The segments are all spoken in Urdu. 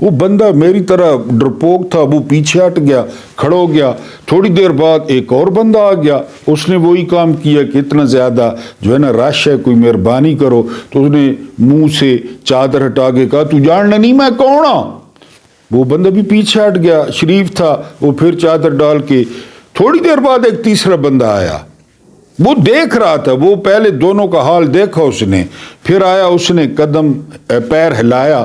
وہ بندہ میری طرح ڈرپوک تھا، وہ پیچھے ہٹ گیا، کھڑا ہو گیا. تھوڑی دیر بعد ایک اور بندہ آ گیا، اس نے وہی کام کیا کہ اتنا زیادہ جو ہے نا رش ہے، کوئی مہربانی کرو. تو اس نے منہ سے چادر ہٹا کے کہا تو جاننا نہیں میں کون ہوں. وہ بندہ بھی پیچھے ہٹ گیا، شریف تھا، وہ پھر چادر ڈال کے. تھوڑی دیر بعد ایک تیسرا بندہ آیا، وہ دیکھ رہا تھا، وہ پہلے دونوں کا حال دیکھا اس نے، پھر آیا، اس نے قدم پیر ہلایا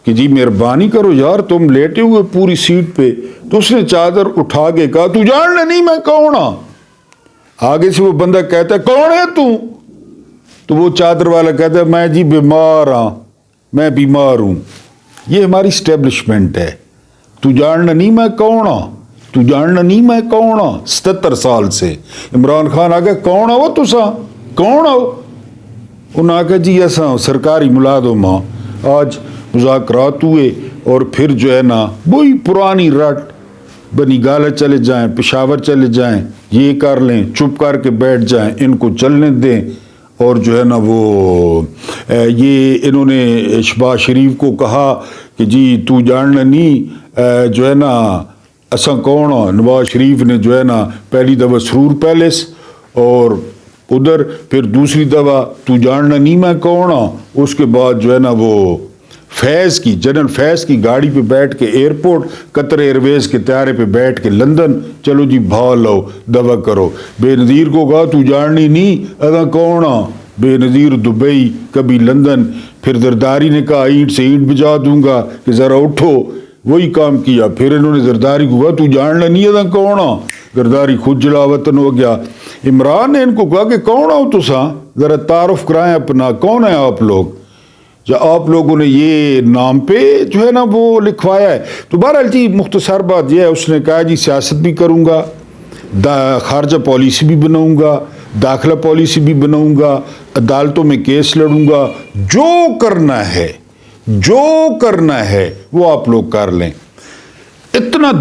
کہ جی مہربانی کرو یار تم لیٹے ہوئے پوری سیٹ پہ. تو اس نے چادر اٹھا کے کہا تو جاننا نہیں میں کون ہوں. آگے سے وہ بندہ کہتا ہے کون ہے تو وہ چادر والا کہتا ہے میں جی بیمار ہوں، میں بیمار ہوں. یہ ہماری اسٹیبلشمنٹ ہے. تو جاننا نہیں میں کون ہوں، تو جاننا نہیں میں کون ہوں. 77 سال سے عمران خان آ گیا کون ہو تسا، کون ہو. انہوں نے کہا جی ایسا سرکاری ملازم ہاں. آج مذاکرات ہوئے اور پھر جو ہے نا وہی پرانی رٹ، بنی گالہ چلے جائیں، پشاور چلے جائیں، یہ کر لیں، چپ کر کے بیٹھ جائیں، ان کو چلنے دیں. اور جو ہے نا وہ یہ انہوں نے شہباز شریف کو کہا کہ جی تو جاننا نہیں جو ہے نا اساں کون ہوں. نواز شریف نے جو ہے نا پہلی دفعہ سرور پیلیس اور ادھر پھر دوسری دفعہ تو جاننا نہیں میں کون ہوں. اس کے بعد جو ہے نا وہ فیض کی، جنرل فیض کی گاڑی پہ بیٹھ کے ایئرپورٹ، قطر ایئر ویز کے طیارے پہ بیٹھ کے لندن، چلو جی بھاؤ لو دعویٰ کرو. بے نظیر کو کہا تو جاننی نہیں ادا کون ہوں. بے نظیر دبئی، کبھی لندن. پھر زرداری نے کہا اینٹ سے اینٹ بجا دوں گا کہ ذرا اٹھو، وہی کام کیا. پھر انہوں نے زرداری کو کہا تو جاننا نہیں ادا کون ہوں. زرداری خود جلا وطن ہو گیا. عمران نے ان کو کہا کہ کون ہو تسا، ذرا تعارف کرائیں اپنا، کون ہیں آپ لوگ. آپ لوگوں نے یہ نام پہ جو ہے نا وہ لکھوایا ہے. تو بہرحال جی مختصر بات یہ ہے، اس نے کہا جی سیاست بھی کروں گا، خارجہ پالیسی بھی بناؤں گا، داخلہ پالیسی بھی بناؤں گا، عدالتوں میں کیس لڑوں گا، جو کرنا ہے وہ آپ لوگ کر لیں. اتنا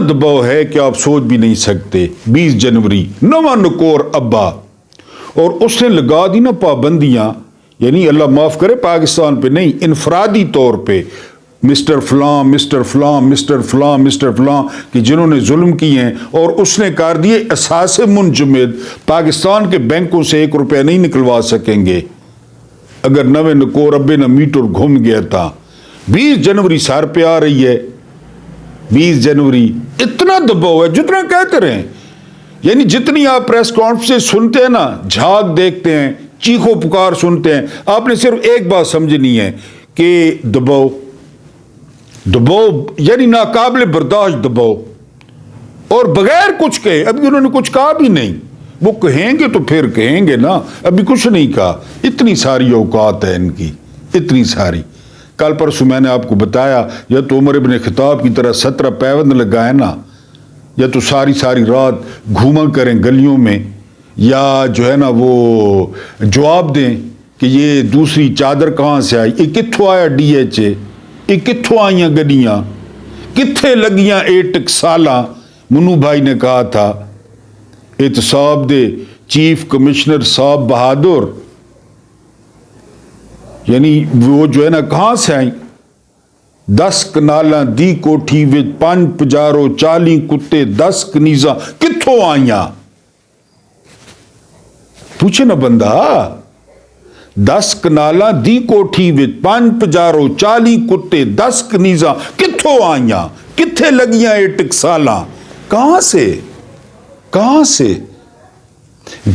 دباؤ ہے کہ آپ سوچ بھی نہیں سکتے. 20 جنوری نواں نکور ابا، اور اس نے لگا دی نا پابندیاں، یعنی اللہ معاف کرے پاکستان پہ نہیں، انفرادی طور پہ مسٹر فلاں مسٹر فلاں مسٹر فلاں مسٹر فلاں کہ جنہوں نے ظلم کیے ہیں. اور اس نے کر دیے اساس منجمد، پاکستان کے بینکوں سے 1 روپیہ نہیں نکلوا سکیں گے اگر نویں نکور ابے نہ میٹر گھوم گیا تھا. 20 جنوری سر پہ آ رہی ہے. 20 جنوری اتنا دباؤ ہے جتنا کہتے رہیں، یعنی جتنی آپ پریس کانفرنس سنتے ہیں نا، جھاگ دیکھتے ہیں، چیخو پکار سنتے ہیں، آپ نے صرف ایک بات سمجھنی ہے کہ دباؤ یعنی ناقابل برداشت دباؤ، اور بغیر کچھ کہے. ابھی انہوں نے کچھ کہا بھی نہیں، وہ کہیں گے تو پھر کہیں گے نا، ابھی کچھ نہیں کہا. اتنی ساری اوقات ہے ان کی، اتنی ساری. کل پرسوں میں نے آپ کو بتایا، یا تو عمر ابن خطاب کی طرح 17 پیوند لگائے نا، یا تو ساری رات گھوما کریں گلیوں میں، یا جو ہے نا وہ جواب دیں کہ یہ دوسری چادر کہاں سے آئی، یہ کتھوں آیا ڈی ایچ اے، یہ کتھوں آئیاں گڈیاں، کتھے لگیاں 8 سالاں. منو بھائی نے کہا تھا احتساب دے چیف کمشنر صاحب بہادر، یعنی وہ جو ہے نا کہاں سے آئیں. 10 کنالاں دی کوٹھی وچ 5 پجارو 40 کتے 10 کنیزاں کتھوں آئیاں. پوچھے نا بندہ، 10 کنالاں دی کوٹھی وچ 5 پجارو 40 کتے 10 کنیزاں کتھوں آئیاں، کتھے لگیاں 8 سالاں، کہاں سے.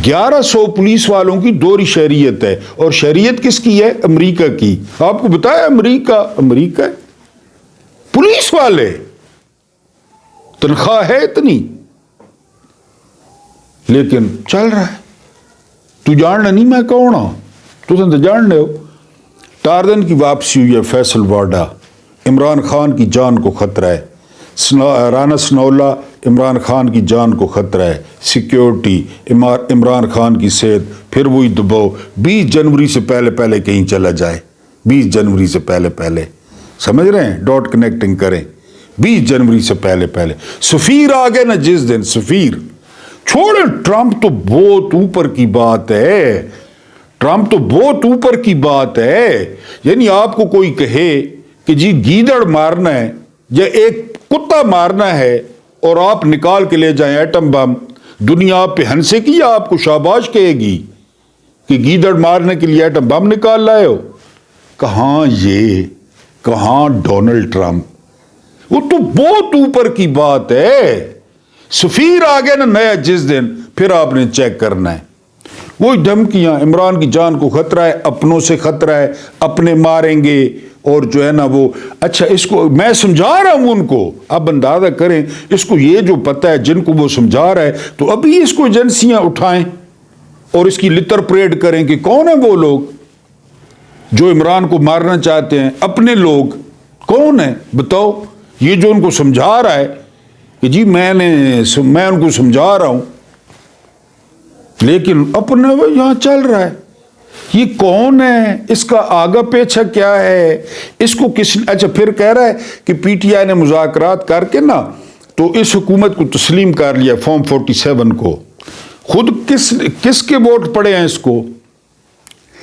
1100 پولیس والوں کی دوہری شہریت ہے، اور شہریت کس کی ہے؟ امریکہ کی. آپ کو بتایا امریکہ ہے. پولیس والے تنخواہ ہے اتنی، لیکن چل رہا ہے. تو جاننا نہیں میں کون ہوں، تو جاننے ہو. ٹاردن کی واپسی ہوئی ہے فیصل واڈا، عمران خان کی جان کو خطرہ ہے. رانا سنولا، عمران خان کی جان کو خطرہ ہے. سیکیورٹی، عمران خان کی صحت، پھر وہی دباؤ. 20 جنوری سے پہلے کہیں چلا جائے. 20 جنوری سے پہلے سمجھ رہے ہیں، ڈاٹ کنیکٹنگ کریں. 20 جنوری سے پہلے سفیر آ گئے نا جس دن، سفیر چھوڑے. ٹرمپ تو بہت اوپر کی بات ہے. یعنی آپ کو کوئی کہے کہ جی گیدڑ مارنا ہے یا ایک کتا مارنا ہے اور آپ نکال کے لے جائیں ایٹم بم، دنیا آپ پہ ہنسے گی یا آپ کو شاباش کہے گی کہ گیدڑ مارنے کے لیے ایٹم بم نکال لائے ہو؟ کہاں یہ، کہاں ڈونلڈ ٹرمپ، وہ تو بہت اوپر کی بات ہے۔ سفیر آ گیا نا نیا جس دن، پھر آپ نے چیک کرنا ہے۔ وہی دھمکیاں، عمران کی جان کو خطرہ ہے، اپنوں سے خطرہ ہے، اپنے ماریں گے، اور جو ہے نا وہ اچھا اس کو میں سمجھا رہا ہوں ان کو، اب اندازہ کریں اس کو یہ جو پتہ ہے جن کو وہ سمجھا رہا ہے، تو ابھی اس کو ایجنسیاں اٹھائیں اور اس کی لتر پریڈ کریں کہ کون ہیں وہ لوگ جو عمران کو مارنا چاہتے ہیں، اپنے لوگ کون ہیں بتاؤ؟ یہ جو ان کو سمجھا رہا ہے کہ جی میں ان کو سمجھا رہا ہوں، لیکن اپنا وہ یہاں چل رہا ہے۔ یہ کون ہے؟ اس کا آگا پیچھا کیا ہے؟ اس کو کس اچھا پھر کہہ رہا ہے کہ پی ٹی آئی نے مذاکرات کر کے نا تو اس حکومت کو تسلیم کر لیا، فارم 47 کو۔ خود کس کے ووٹ پڑے ہیں اس کو؟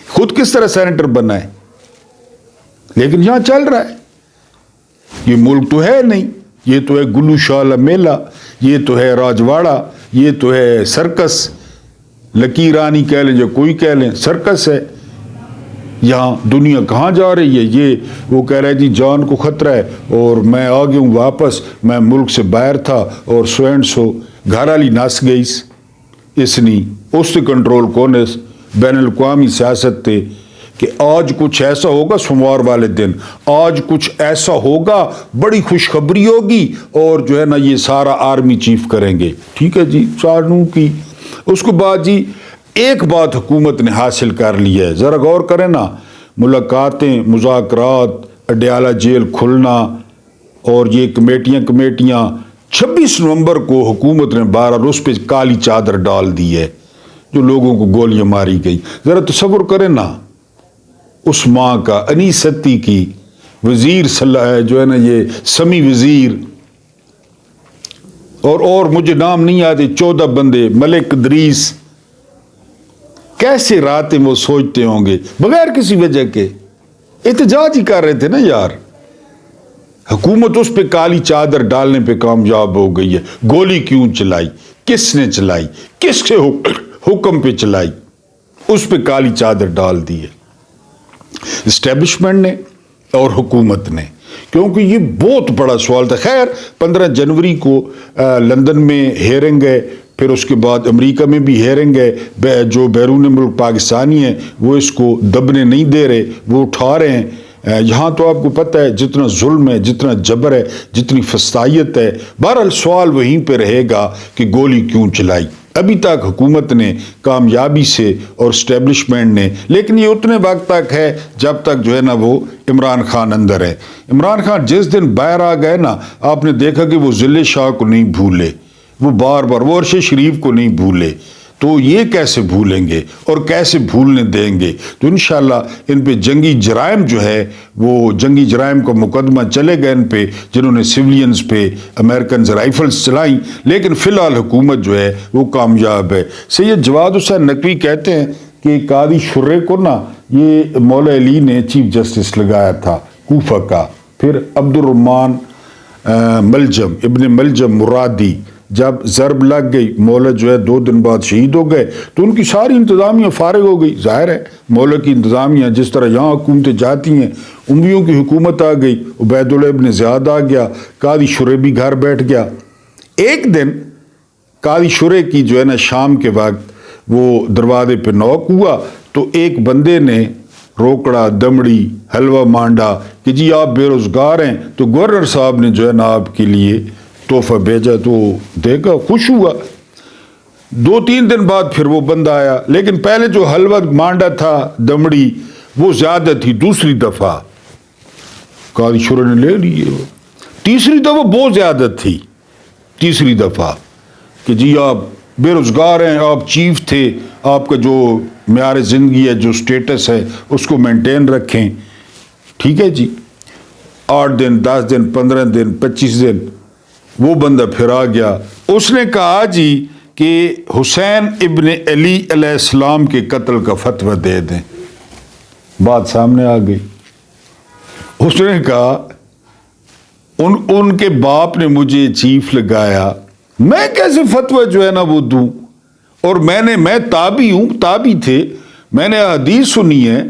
خود کس طرح سینیٹر بنا ہے؟ لیکن یہاں چل رہا ہے۔ یہ ملک تو ہے نہیں، یہ تو ہے گلو شالہ میلہ، یہ تو ہے راجواڑہ، یہ تو ہے سرکس، لکیرانی کہہ لیں جو کوئی کہہ لیں، سرکس ہے۔ یہاں دنیا کہاں جا رہی ہے؟ یہ وہ کہہ رہا ہے جی جان کو خطرہ ہے اور میں آ گیا ہوں واپس، میں ملک سے باہر تھا اور سو اینڈ سو گھر والی نس گئی اس نے اس سے کنٹرول کون ہے؟ بین الاقوامی سیاست تے کہ آج کچھ ایسا ہوگا، سوموار والے دن آج کچھ ایسا ہوگا، بڑی خوشخبری ہوگی، اور جو ہے نا یہ سارا آرمی چیف کریں گے۔ ٹھیک ہے جی، سارنوں کی۔ اس کے بعد جی ایک بات حکومت نے حاصل کر لی ہے، ذرا غور کریں نا، ملاقاتیں، مذاکرات، اڈیالہ جیل کھلنا اور یہ کمیٹیاں 26 نومبر کو حکومت نے 12 روز پہ کالی چادر ڈال دی ہے، جو لوگوں کو گولیاں ماری گئی۔ ذرا تصور کریں نا اس ماں کا، انیس ستی کی وزیر جو ہے نا یہ سمی وزیر، اور مجھے نام نہیں آتے، 14 بندے، ملک ادریس، کیسے راتیں وہ سوچتے ہوں گے بغیر کسی وجہ کے؟ احتجاج ہی کر رہے تھے نا یار۔ حکومت اس پہ کالی چادر ڈالنے پہ کامیاب ہو گئی ہے۔ گولی کیوں چلائی؟ کس نے چلائی؟ کس کے حکم پہ چلائی؟ اس پہ کالی چادر ڈال دی ہے اسٹیبلشمنٹ نے اور حکومت نے، کیونکہ یہ بہت بڑا سوال تھا۔ خیر 15 جنوری کو لندن میں ہیئرنگ ہے، پھر اس کے بعد امریکہ میں بھی ہیئرنگ ہے۔ جو بیرون ملک پاکستانی ہیں وہ اس کو دبنے نہیں دے رہے، وہ اٹھا رہے ہیں۔ یہاں تو آپ کو پتہ ہے جتنا ظلم ہے، جتنا جبر ہے، جتنی فسادیت ہے، بہرحال سوال وہیں پہ رہے گا کہ گولی کیوں چلائی۔ ابھی تک حکومت نے کامیابی سے اور اسٹیبلشمنٹ نے، لیکن یہ اتنے وقت تک ہے جب تک جو ہے نا وہ عمران خان اندر ہے۔ عمران خان جس دن باہر آ گئے نا، آپ نے دیکھا کہ وہ ضلع شاہ کو نہیں بھولے، وہ بار بار وہ عرش شریف کو نہیں بھولے، تو یہ کیسے بھولیں گے اور کیسے بھولنے دیں گے؟ تو انشاءاللہ ان پہ جنگی جرائم جو ہے، وہ جنگی جرائم کا مقدمہ چلے گا ان پہ، جنہوں نے سویلینز پہ امریکنز رائفلز چلائیں، لیکن فی الحال حکومت جو ہے وہ کامیاب ہے۔ سید جواد حسین نقوی کہتے ہیں کہ قاضی شرے کو نا یہ مولا علی نے چیف جسٹس لگایا تھا کوفہ کا، پھر عبد الرحمن ملجم ابن ملجم مرادی جب ضرب لگ گئی، مولا جو ہے 2 دن بعد شہید ہو گئے، تو ان کی ساری انتظامیہ فارغ ہو گئی۔ ظاہر ہے مولا کی انتظامیہ جس طرح یہاں حکومتیں جاتی ہیں، امویوں کی حکومت آ گئی، عبید اللہ ابن زیاد آ گیا، قاضی شرے بھی گھر بیٹھ گیا۔ ایک دن قاضی شرے کی جو ہے نا شام کے وقت وہ دروازے پہ نوک ہوا، تو ایک بندے نے روکڑا، دمڑی، حلوہ مانڈا کہ جی آپ بے روزگار ہیں، تو گورنر صاحب نے جو ہے نا آپ کے لیے تحفہ بھیجا، تو دیکھا خوش ہوا۔ 2-3 دن بعد پھر وہ بندہ آیا، لیکن پہلے جو حلوہ مانڈا تھا، دمڑی، وہ زیادہ تھی۔ دوسری دفعہ قاضی شرے نے لے لیے، تیسری دفعہ بہت زیادہ تھی، تیسری دفعہ کہ جی آپ بے روزگار ہیں، آپ چیف تھے، آپ کا جو معیار زندگی ہے، جو سٹیٹس ہے، اس کو مینٹین رکھیں۔ ٹھیک ہے جی، 8 دن، 10 دن، 15 دن، 25 دن، وہ بندہ پھر آ گیا، اس نے کہا جی کہ حسین ابن علی علیہ السلام کے قتل کا فتویٰ دے دیں۔ بات سامنے آ گئی۔ اس نے کہا ان کے باپ نے مجھے چیف لگایا، میں کیسے فتویٰ جو ہے نا وہ دوں، اور میں تابعی ہوں، تابعی تھے، میں نے حدیث سنی ہے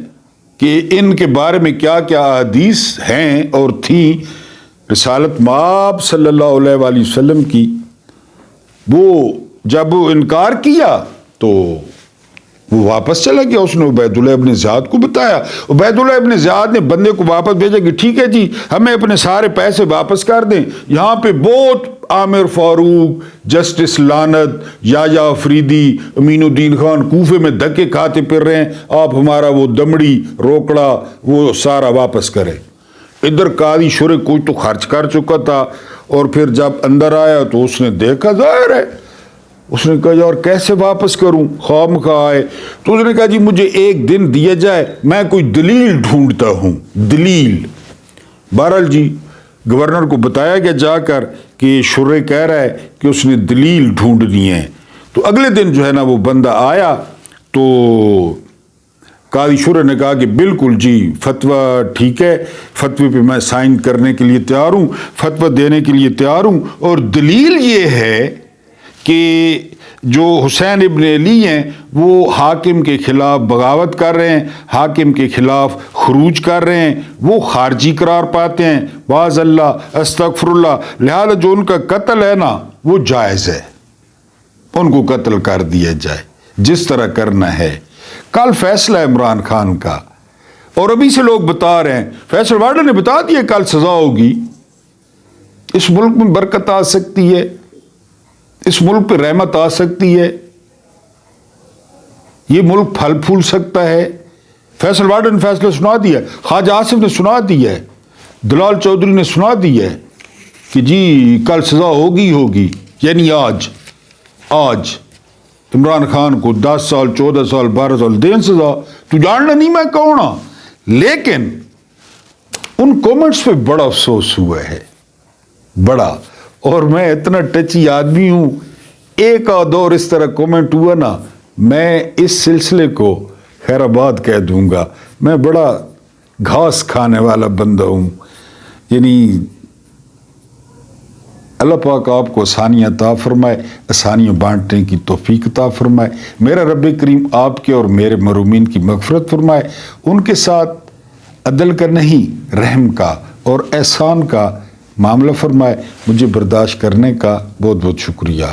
کہ ان کے بارے میں کیا کیا حدیث ہیں اور تھیں رسالت مآب صلی اللہ علیہ وآلہ وسلم کی۔ وہ جب انکار کیا تو وہ واپس چلا گیا، اس نے عبید اللہ ابن زیاد کو بتایا، عبید اللہ ابن زیاد نے بندے کو واپس بھیجا کہ ٹھیک ہے جی ہمیں اپنے سارے پیسے واپس کر دیں، یہاں پہ بہت عامر فاروق، جسٹس لانت، یایا افریدی، امین الدین خان کوفے میں دھکے کھاتے پھر رہے ہیں، آپ ہمارا وہ دمڑی روکڑا وہ سارا واپس کریں۔ ادھر قاضی شرح کوئی تو خرچ کر چکا تھا، اور پھر جب اندر آیا تو اس نے دیکھا، ظاہر ہے اس نے کہا یار کیسے واپس کروں، خواہ مخواہ آئے، تو اس نے کہا جی مجھے ایک دن دیا جائے، میں کوئی دلیل ڈھونڈتا ہوں، دلیل۔ بہرحال جی گورنر کو بتایا گیا جا کر کہ شرح کہہ رہا ہے کہ اس نے دلیل ڈھونڈنی ہے، تو اگلے دن جو ہے نا وہ بندہ آیا تو قاضی شرح نے کہا کہ بالکل جی فتویٰ ٹھیک ہے، فتوے پہ میں سائن کرنے کے لیے تیار ہوں، فتویٰ دینے کے لیے تیار ہوں، اور دلیل یہ ہے کہ جو حسین ابن علی ہیں وہ حاکم کے خلاف بغاوت کر رہے ہیں، حاکم کے خلاف خروج کر رہے ہیں، وہ خارجی قرار پاتے ہیں، باذ اللہ استغفر اللہ، لہذا جو ان کا قتل ہے نا وہ جائز ہے، ان کو قتل کر دیا جائے جس طرح کرنا ہے۔ کل فیصلہ عمران خان کا، اور ابھی سے لوگ بتا رہے ہیں، فیصل وارڈن نے بتا دیا کل سزا ہوگی، اس ملک میں برکت آ سکتی ہے، اس ملک پہ رحمت آ سکتی ہے، یہ ملک پھل پھول سکتا ہے۔ فیصل وارڈن نے فیصلہ سنا دیا، خواجہ آصف نے سنا دیا ہے، دلال چودھری نے سنا دیا ہے کہ جی کل سزا ہوگی، یعنی آج عمران خان کو 10 سال 14 سال 12 سال دین سزا، تو جاننا نہیں میں کون ہوں۔ لیکن ان کومنٹس پہ بڑا افسوس ہوا ہے، بڑا، اور میں اتنا ٹچی آدمی ہوں، ایک آدھ اور اس طرح کومنٹ ہوا نا میں اس سلسلے کو خیر آباد کہہ دوں گا، میں بڑا گھاس کھانے والا بندہ ہوں، یعنی اللہ پاک آپ کو آسانیاں عطا فرمائے، آسانیاں بانٹنے کی توفیق عطا فرمائے، میرا رب کریم آپ کے اور میرے محرومین کی مغفرت فرمائے، ان کے ساتھ عدل کا نہیں رحم کا اور احسان کا معاملہ فرمائے۔ مجھے برداشت کرنے کا بہت بہت شکریہ۔